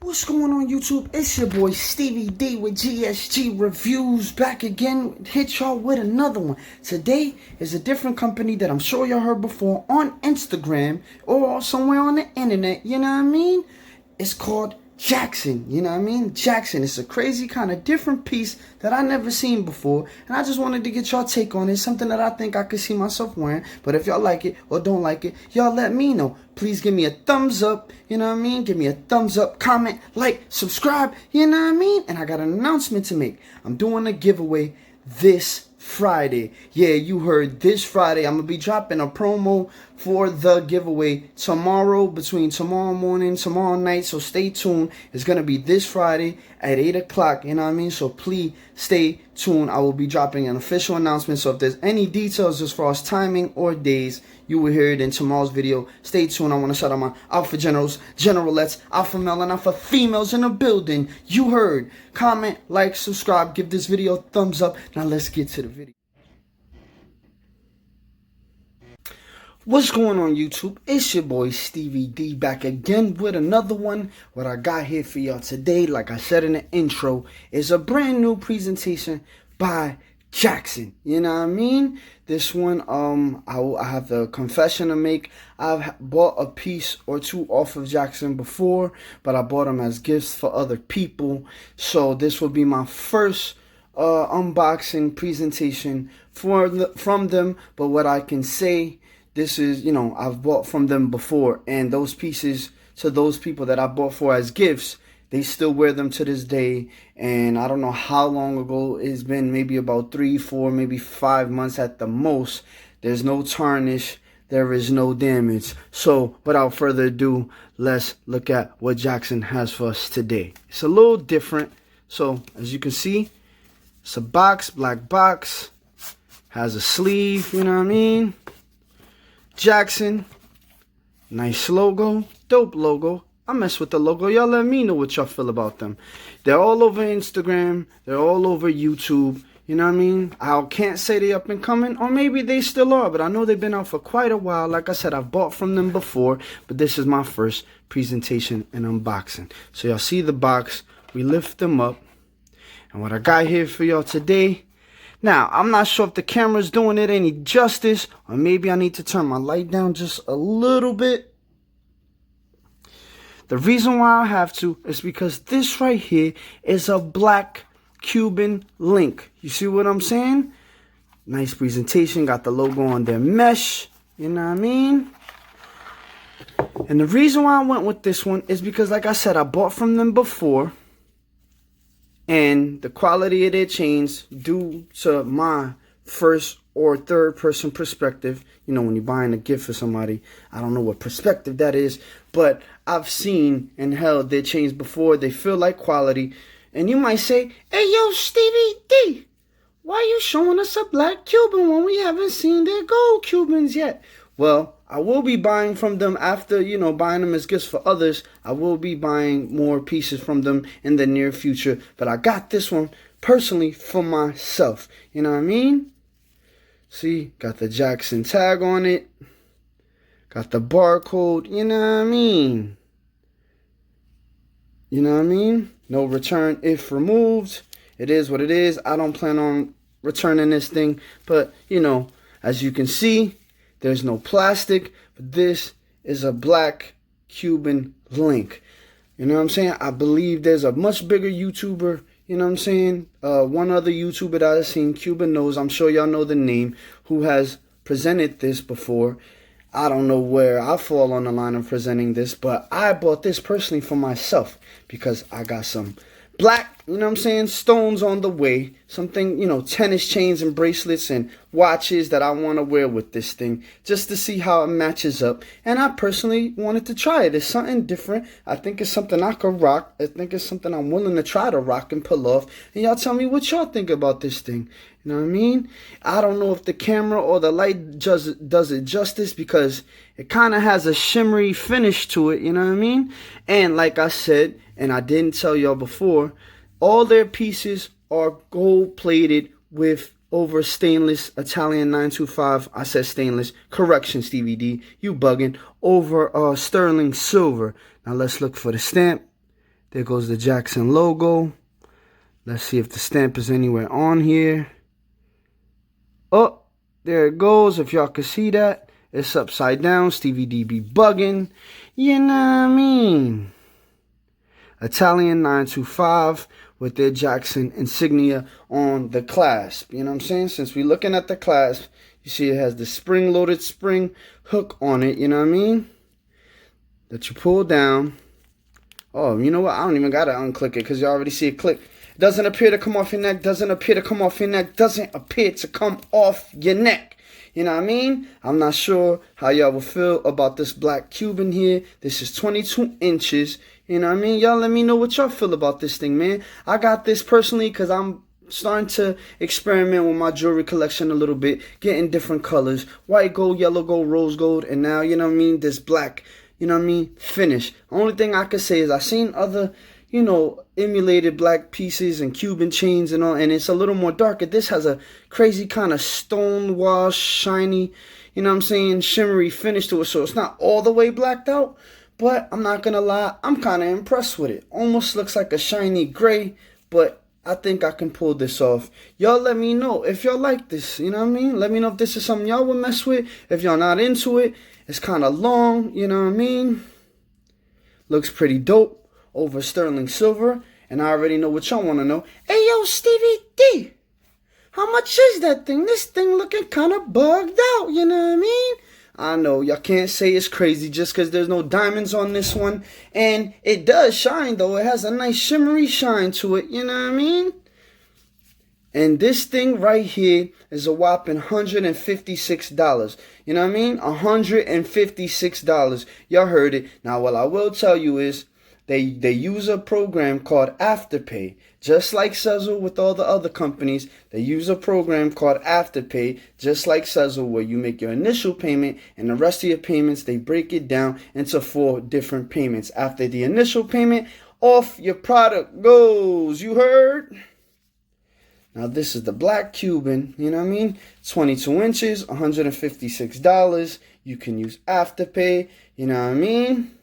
What's going on YouTube? It's your boy Stevie D with GSG Reviews back again. Hit y'all with another one. Today is a different company that I'm sure y'all heard before on Instagram or somewhere on the internet, you know what I mean? It's called jaxxon, you know what I mean? Jaxxon. It's a crazy kind of different piece that I never seen before, and I just wanted to get y'all take on it. Something that I think I could see myself wearing. But if y'all like it or don't like it, y'all let me know. Please give me a thumbs up, you know what I mean? Give me a thumbs up, comment, like, subscribe, you know what I mean? And I got an announcement to make. I'm doing a giveaway this Friday. Yeah, you heard, this Friday. I'm gonna be dropping a promo for the giveaway tomorrow, between tomorrow morning, tomorrow night. So stay tuned. It's gonna be this Friday at 8 o'clock. You know what I mean? So please stay tuned. I will be dropping an official announcement. So if there's any details as far as timing or days, you will hear it in tomorrow's video. Stay tuned. I want to shout out my Alpha Generals, Generalettes, Alpha Male and Alpha Females in the building. You heard. Comment, like, subscribe, give this video a thumbs up. Now let's get to the video. What's going on YouTube? It's your boy Stevie D back again with another one. What I got here for y'all today, like I said in the intro, is a brand new presentation by jaxxon. You know what I mean? This one, I have a confession to make. I've bought a piece or two off of jaxxon before, but I bought them as gifts for other people. So this will be my first unboxing presentation from them. But what I can say, this is, you know, I've bought from them before, and those pieces, to those people that I bought for as gifts, they still wear them to this day. And I don't know how long ago it's been, maybe about 3, 4, maybe 5 months at the most. There's no tarnish, there is no damage. So without further ado, let's look at what jaxxon has for us today. It's a little different. So as you can see, it's a box, black box, has a sleeve, you know what I mean? jaxxon, nice logo, dope logo. I mess with the logo. Y'all let me know what y'all feel about them. They're all over Instagram. They're all over YouTube. You know what I mean? I can't say they up and coming, or maybe they still are, but I know they've been out for quite a while. Like I said, I've bought from them before, but this is my first presentation and unboxing. So y'all see the box. We lift them up. And what I got here for y'all today, now, I'm not sure if the camera's doing it any justice, or maybe I need to turn my light down just a little bit. The reason why I have to is because this right here is a black Cuban link. You see what I'm saying? Nice presentation. Got the logo on their mesh. You know what I mean? And the reason why I went with this one is because, like I said, I bought from them before. And the quality of their chains, due to my first or third person perspective, you know, when you're buying a gift for somebody, I don't know what perspective that is, but I've seen and held their chains before. They feel like quality. And you might say, hey, yo, Stevie D, why are you showing us a black Cuban when we haven't seen their gold Cubans yet? Well, I will be buying from them after, you know, buying them as gifts for others. I will be buying more pieces from them in the near future. But I got this one personally for myself. You know what I mean? See, got the jaxxon tag on it. Got the barcode. You know what I mean? You know what I mean? No return if removed. It is what it is. I don't plan on returning this thing. But, you know, as you can see, there's no plastic, but this is a black Cuban link. You know what I'm saying? I believe there's a much bigger YouTuber, you know what I'm saying? One other YouTuber that I've seen, Cuban knows, I'm sure y'all know the name, who has presented this before. I don't know where I fall on the line of presenting this, but I bought this personally for myself because I got some black, you know what I'm saying, stones on the way. Something, you know, tennis chains and bracelets and watches that I want to wear with this thing, just to see how it matches up. And I personally wanted to try it. It's something different. I think it's something I could rock. I think it's something I'm willing to try to rock and pull off. And y'all tell me what y'all think about this thing. You know what I mean? I don't know if the camera or the light does it justice, because it kind of has a shimmery finish to it. You know what I mean? And like I said, and I didn't tell y'all before, all their pieces are gold plated with over stainless Italian 925. I said stainless. Correction, Stevie D. You bugging. Over sterling silver. Now let's look for the stamp. There goes the Jaxxon logo. Let's see if the stamp is anywhere on here. Oh, there it goes. If y'all can see that, it's upside down. Stevie D be bugging. You know what I mean? Italian 925 with their Jaxxon insignia on the clasp. You know what I'm saying? Since we're looking at the clasp, you see it has the spring-loaded spring hook on it. You know what I mean? That you pull down. Oh, you know what? I don't even got to unclick it because you already see it click. Doesn't appear to come off your neck. Doesn't appear to come off your neck. Doesn't appear to come off your neck. You know what I mean? I'm not sure how y'all will feel about this black Cuban here. This is 22 inches. You know what I mean? Y'all let me know what y'all feel about this thing, man. I got this personally because I'm starting to experiment with my jewelry collection a little bit. Getting different colors. White gold, yellow gold, rose gold. And now, you know what I mean? This black, you know what I mean? Finish. Only thing I could say is I've seen other, you know, emulated black pieces and Cuban chains and all, and it's a little more darker. This has a crazy kind of stone wash, shiny, you know what I'm saying, shimmery finish to it, so it's not all the way blacked out, but I'm not gonna lie, I'm kind of impressed with it. Almost looks like a shiny gray, but I think I can pull this off. Y'all let me know if y'all like this, you know what I mean? Let me know if this is something y'all would mess with. If y'all not into it, it's kind of long, you know what I mean? Looks pretty dope. Over sterling silver, and I already know what y'all want to know. Hey, yo, Stevie D, how much is that thing? This thing looking kind of bugged out, you know what I mean? I know, y'all can't say it's crazy just because there's no diamonds on this one, and it does shine, though. It has a nice shimmery shine to it, you know what I mean? And this thing right here is a whopping $156. You know what I mean? $156. Y'all heard it. Now, what I will tell you is, They use a program called Afterpay. Just like Sezzle with all the other companies, they use a program called Afterpay, just like Sezzle, where you make your initial payment and the rest of your payments, they break it down into 4 different payments. After the initial payment, off your product goes. You heard? Now, this is the black Cuban, you know what I mean? 22 inches, $156. You can use Afterpay, you know what I mean?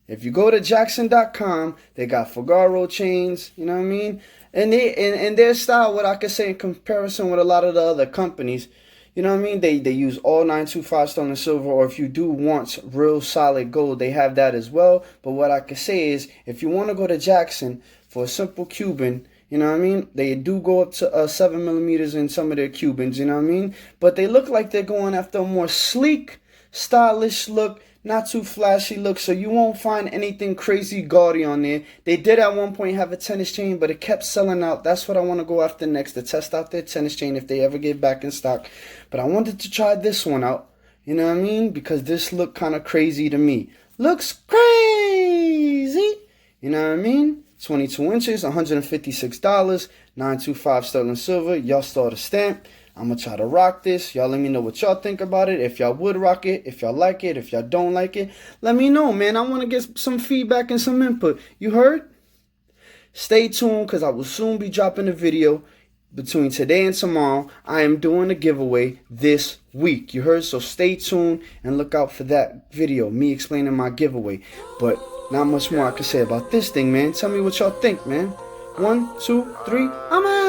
If you go to jaxxon.com, they got Fugaro chains, you know what I mean? And they in their style, what I could say in comparison with a lot of the other companies, you know what I mean? They use all 925 sterling silver, or if you do want real solid gold, they have that as well. But what I could say is, if you want to go to Jaxxon for a simple Cuban, you know what I mean? They do go up to 7 millimeters in some of their Cubans, you know what I mean? But they look like they're going after a more sleek, stylish look. Not too flashy look, so you won't find anything crazy gaudy on there. They did at one point have a tennis chain, but it kept selling out. That's what I want to go after next, to test out their tennis chain if they ever get back in stock. But I wanted to try this one out, you know what I mean? Because this looked kind of crazy to me. Looks crazy, you know what I mean? 22 inches, $156, 925 sterling silver. Y'all saw the stamp. I'm going to try to rock this. Y'all let me know what y'all think about it. If y'all would rock it. If y'all like it. If y'all don't like it. Let me know, man. I want to get some feedback and some input. You heard? Stay tuned because I will soon be dropping a video between today and tomorrow. I am doing a giveaway this week. You heard? So stay tuned and look out for that video. Me explaining my giveaway. But not much more I can say about this thing, man. Tell me what y'all think, man. 1, 2, 3. I'm out.